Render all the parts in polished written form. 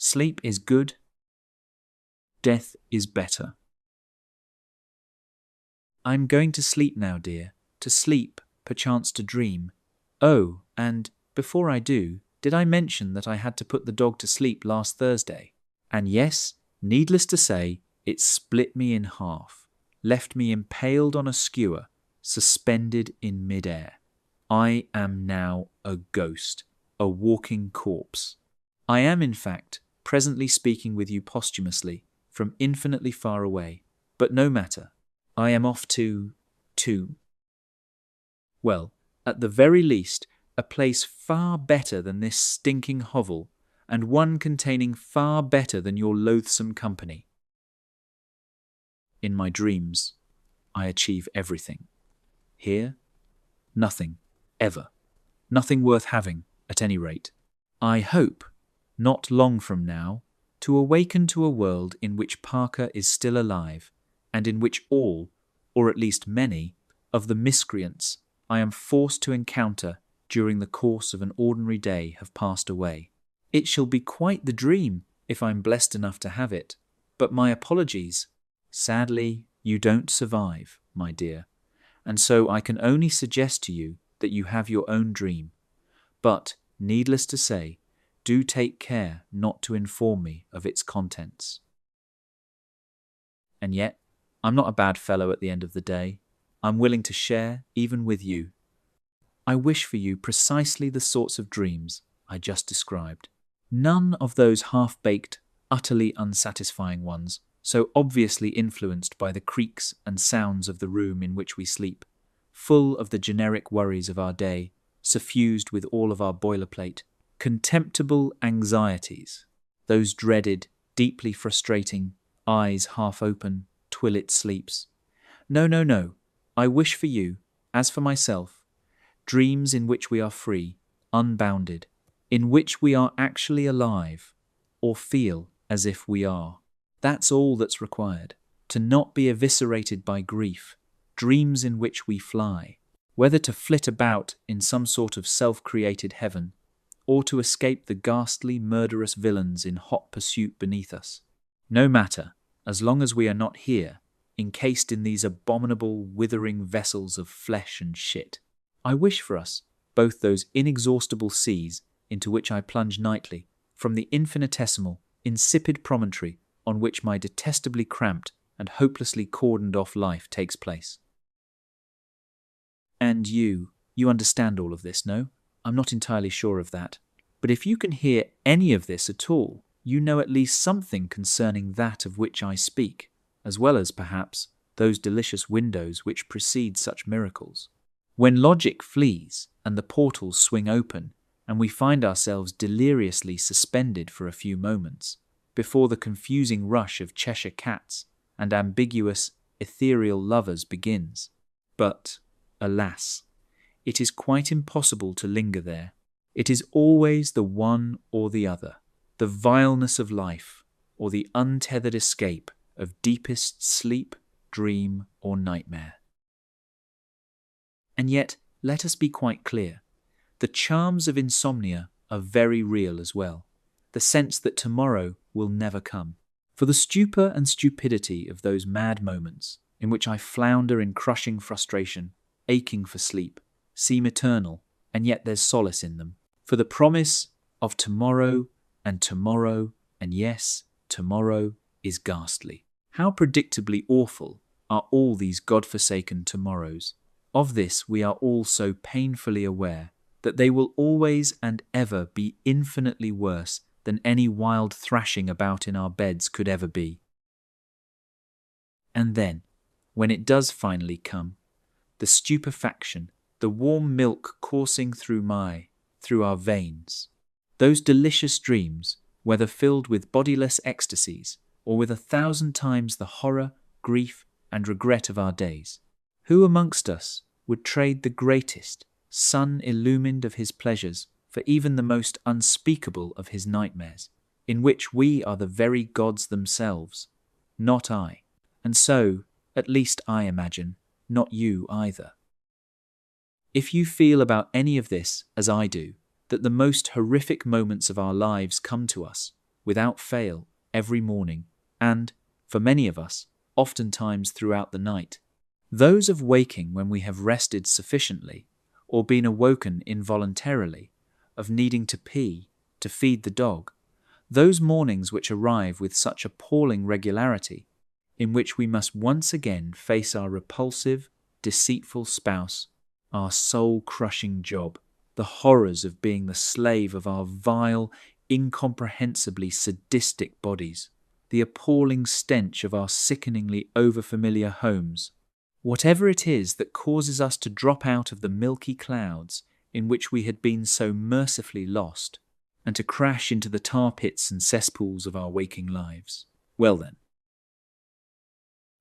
Sleep is good, death is better. I'm going to sleep now, dear, to sleep, perchance to dream. Oh, and before I do, did I mention that I had to put the dog to sleep last Thursday? And yes, needless to say, it split me in half, left me impaled on a skewer, suspended in mid-air. I am now a ghost, a walking corpse. I am, in fact, presently speaking with you posthumously, from infinitely far away, but no matter. I am off to, well, at the very least, a place far better than this stinking hovel, and one containing far better than your loathsome company. In my dreams, I achieve everything. Here, nothing, ever. Nothing worth having, at any rate. I hope, not long from now, to awaken to a world in which Parker is still alive, and in which all, or at least many, of the miscreants I am forced to encounter during the course of an ordinary day have passed away. It shall be quite the dream, if I'm blessed enough to have it, but my apologies. Sadly, you don't survive, my dear, and so I can only suggest to you that you have your own dream. But, needless to say, do take care not to inform me of its contents. And yet, I'm not a bad fellow at the end of the day. I'm willing to share, even with you. I wish for you precisely the sorts of dreams I just described. None of those half-baked, utterly unsatisfying ones, so obviously influenced by the creaks and sounds of the room in which we sleep, full of the generic worries of our day, suffused with all of our boilerplate, contemptible anxieties, those dreaded, deeply frustrating, eyes half open, twilit sleeps. No. I wish for you, as for myself, dreams in which we are free, unbounded, in which we are actually alive, or feel as if we are. That's all that's required, to not be eviscerated by grief, dreams in which we fly, whether to flit about in some sort of self-created heaven, or to escape the ghastly, murderous villains in hot pursuit beneath us. No matter, as long as we are not here, encased in these abominable, withering vessels of flesh and shit. I wish for us both those inexhaustible seas into which I plunge nightly, from the infinitesimal, insipid promontory on which my detestably cramped and hopelessly cordoned off life takes place. And you understand all of this, no? I'm not entirely sure of that. But if you can hear any of this at all, you know at least something concerning that of which I speak, as well as, perhaps, those delicious windows which precede such miracles. When logic flees and the portals swing open, and we find ourselves deliriously suspended for a few moments, before the confusing rush of Cheshire cats and ambiguous, ethereal lovers begins. But, alas, it is quite impossible to linger there. It is always the one or the other, the vileness of life, or the untethered escape of deepest sleep, dream, or nightmare. And yet, let us be quite clear. The charms of insomnia are very real as well. The sense that tomorrow will never come. For the stupor and stupidity of those mad moments, in which I flounder in crushing frustration, aching for sleep, seem eternal, and yet there's solace in them. For the promise of tomorrow, and yes, tomorrow is ghastly. How predictably awful are all these God-forsaken tomorrows. Of this we are all so painfully aware, that they will always and ever be infinitely worse than any wild thrashing about in our beds could ever be. And then, when it does finally come, the stupefaction, the warm milk coursing through our veins, those delicious dreams, whether filled with bodiless ecstasies, or with 1,000 times the horror, grief, and regret of our days. Who amongst us would trade the greatest, sun-illumined of his pleasures for even the most unspeakable of his nightmares, in which we are the very gods themselves? Not I. And so, at least I imagine, not you either. If you feel about any of this as I do, that the most horrific moments of our lives come to us, without fail, every morning, and, for many of us, oftentimes throughout the night. Those of waking when we have rested sufficiently, or been awoken involuntarily, of needing to pee, to feed the dog, those mornings which arrive with such appalling regularity, in which we must once again face our repulsive, deceitful spouse, our soul-crushing job, the horrors of being the slave of our vile, incomprehensibly sadistic bodies, the appalling stench of our sickeningly overfamiliar homes. Whatever it is that causes us to drop out of the milky clouds in which we had been so mercifully lost, and to crash into the tar pits and cesspools of our waking lives. Well then,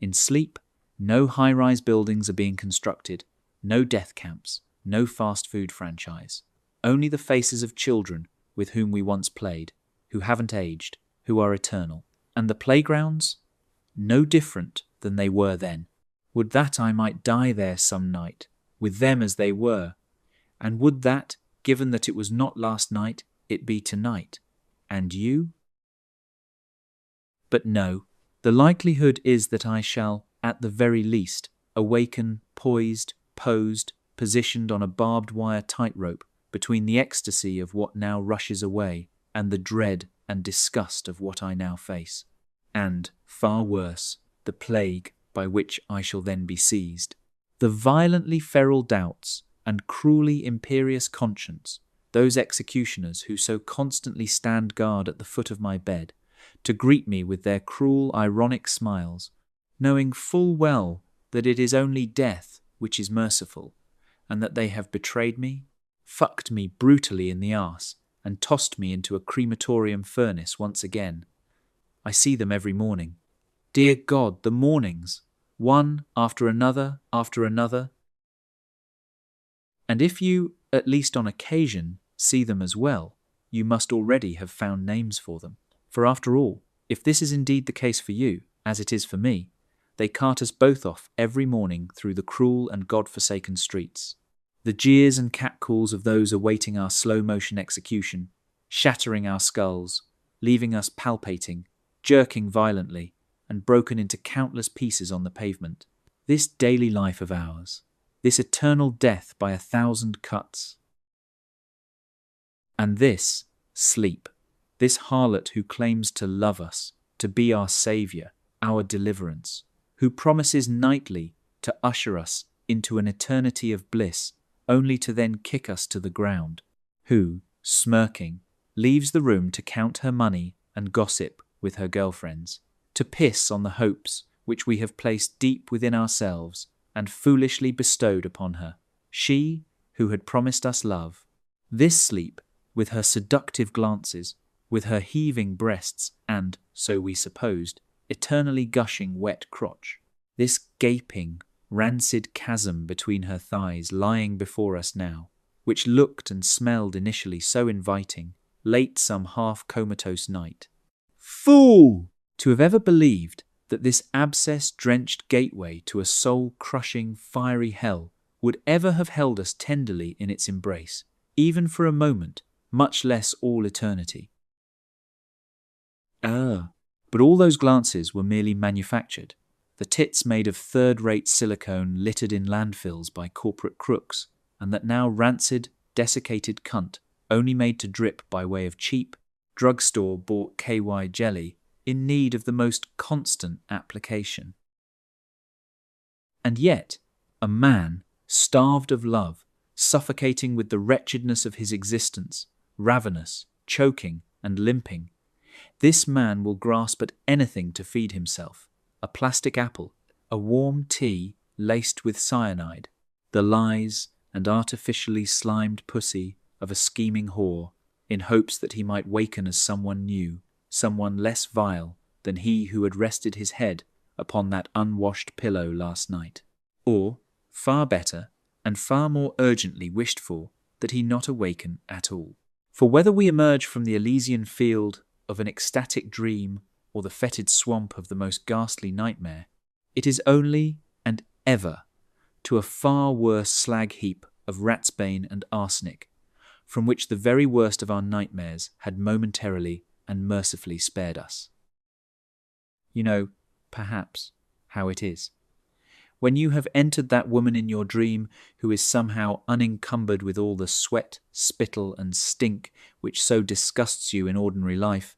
in sleep, no high-rise buildings are being constructed, no death camps, no fast food franchise. Only the faces of children with whom we once played, who haven't aged, who are eternal. And the playgrounds? No different than they were then. Would that I might die there some night, with them as they were. And would that, given that it was not last night, it be tonight. And you? But no, the likelihood is that I shall, at the very least, awaken poised, posed, positioned on a barbed wire tightrope between the ecstasy of what now rushes away and the dread and disgust of what I now face. And, far worse, the plague by which I shall then be seized. The violently feral doubts and cruelly imperious conscience, those executioners who so constantly stand guard at the foot of my bed, to greet me with their cruel, ironic smiles, knowing full well that it is only death which is merciful, and that they have betrayed me, fucked me brutally in the arse, and tossed me into a crematorium furnace once again. I see them every morning. Dear God, the mornings! One after another after another. And if you, at least on occasion, see them as well, you must already have found names for them. For after all, if this is indeed the case for you, as it is for me, they cart us both off every morning through the cruel and God-forsaken streets. The jeers and catcalls of those awaiting our slow-motion execution, shattering our skulls, leaving us palpating, jerking violently, and broken into countless pieces on the pavement. This daily life of ours, this eternal death by 1,000 cuts. And this, sleep, this harlot who claims to love us, to be our saviour, our deliverance, who promises nightly to usher us into an eternity of bliss, only to then kick us to the ground, who, smirking, leaves the room to count her money and gossip with her girlfriends, to piss on the hopes which we have placed deep within ourselves and foolishly bestowed upon her, she who had promised us love. This sleep, with her seductive glances, with her heaving breasts and, so we supposed, eternally gushing wet crotch, this gaping, rancid chasm between her thighs lying before us now, which looked and smelled initially so inviting, late some half-comatose night. Fool! To have ever believed that this abscess-drenched gateway to a soul-crushing, fiery hell would ever have held us tenderly in its embrace, even for a moment, much less all eternity. But all those glances were merely manufactured, the tits made of third-rate silicone littered in landfills by corporate crooks, and that now rancid, desiccated cunt, only made to drip by way of cheap, drugstore-bought KY jelly, in need of the most constant application. And yet, a man, starved of love, suffocating with the wretchedness of his existence, ravenous, choking, and limping, this man will grasp at anything to feed himself, a plastic apple, a warm tea laced with cyanide, the lies and artificially slimed pussy of a scheming whore, in hopes that he might waken as someone new, someone less vile than he who had rested his head upon that unwashed pillow last night. Or, far better, and far more urgently wished for, that he not awaken at all. For whether we emerge from the Elysian field of an ecstatic dream or the fetid swamp of the most ghastly nightmare, it is only and ever to a far worse slag heap of ratsbane and arsenic, from which the very worst of our nightmares had momentarily and mercifully spared us. You know, perhaps, how it is. When you have entered that woman in your dream who is somehow unencumbered with all the sweat, spittle, and stink which so disgusts you in ordinary life,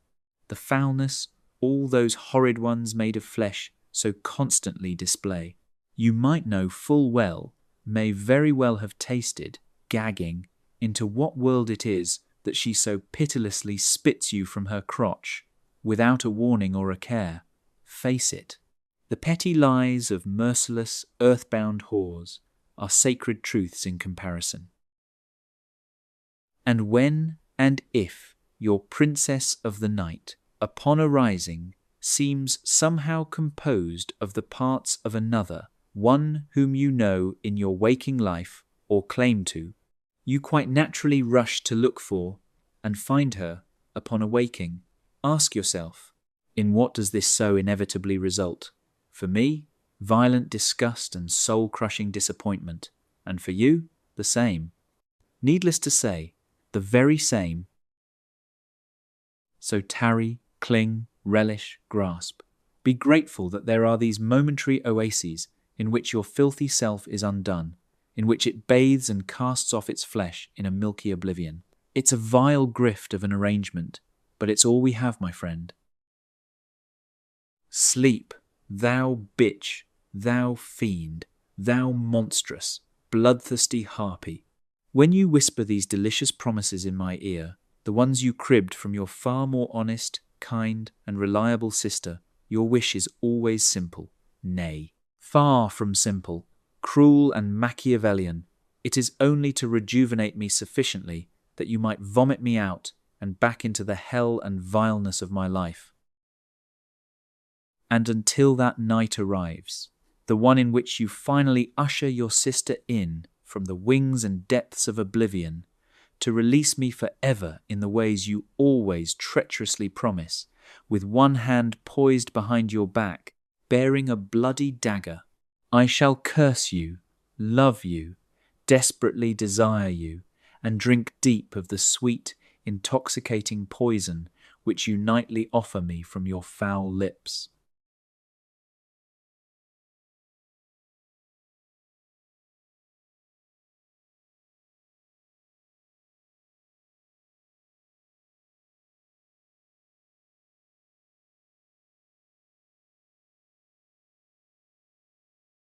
the foulness all those horrid ones made of flesh so constantly display, you might know full well, may very well have tasted, gagging, into what world it is that she so pitilessly spits you from her crotch, without a warning or a care. Face it. The petty lies of merciless, earthbound whores are sacred truths in comparison. And when and if your princess of the night, upon arising, seems somehow composed of the parts of another, one whom you know in your waking life or claim to, you quite naturally rush to look for and find her upon awaking. Ask yourself, in what does this so inevitably result? For me, violent disgust and soul-crushing disappointment, and for you, the same. Needless to say, the very same. So tarry, cling, relish, grasp. Be grateful that there are these momentary oases in which your filthy self is undone, in which it bathes and casts off its flesh in a milky oblivion. It's a vile grift of an arrangement, but it's all we have, my friend. Sleep, thou bitch, thou fiend, thou monstrous, bloodthirsty harpy. When you whisper these delicious promises in my ear, the ones you cribbed from your far more honest, kind, and reliable sister, your wish is always simple. Nay, far from simple, cruel and Machiavellian. It is only to rejuvenate me sufficiently that you might vomit me out and back into the hell and vileness of my life. And until that night arrives, the one in which you finally usher your sister in from the wings and depths of oblivion, to release me forever in the ways you always treacherously promise, with one hand poised behind your back, bearing a bloody dagger, I shall curse you, love you, desperately desire you, and drink deep of the sweet, intoxicating poison which you nightly offer me from your foul lips.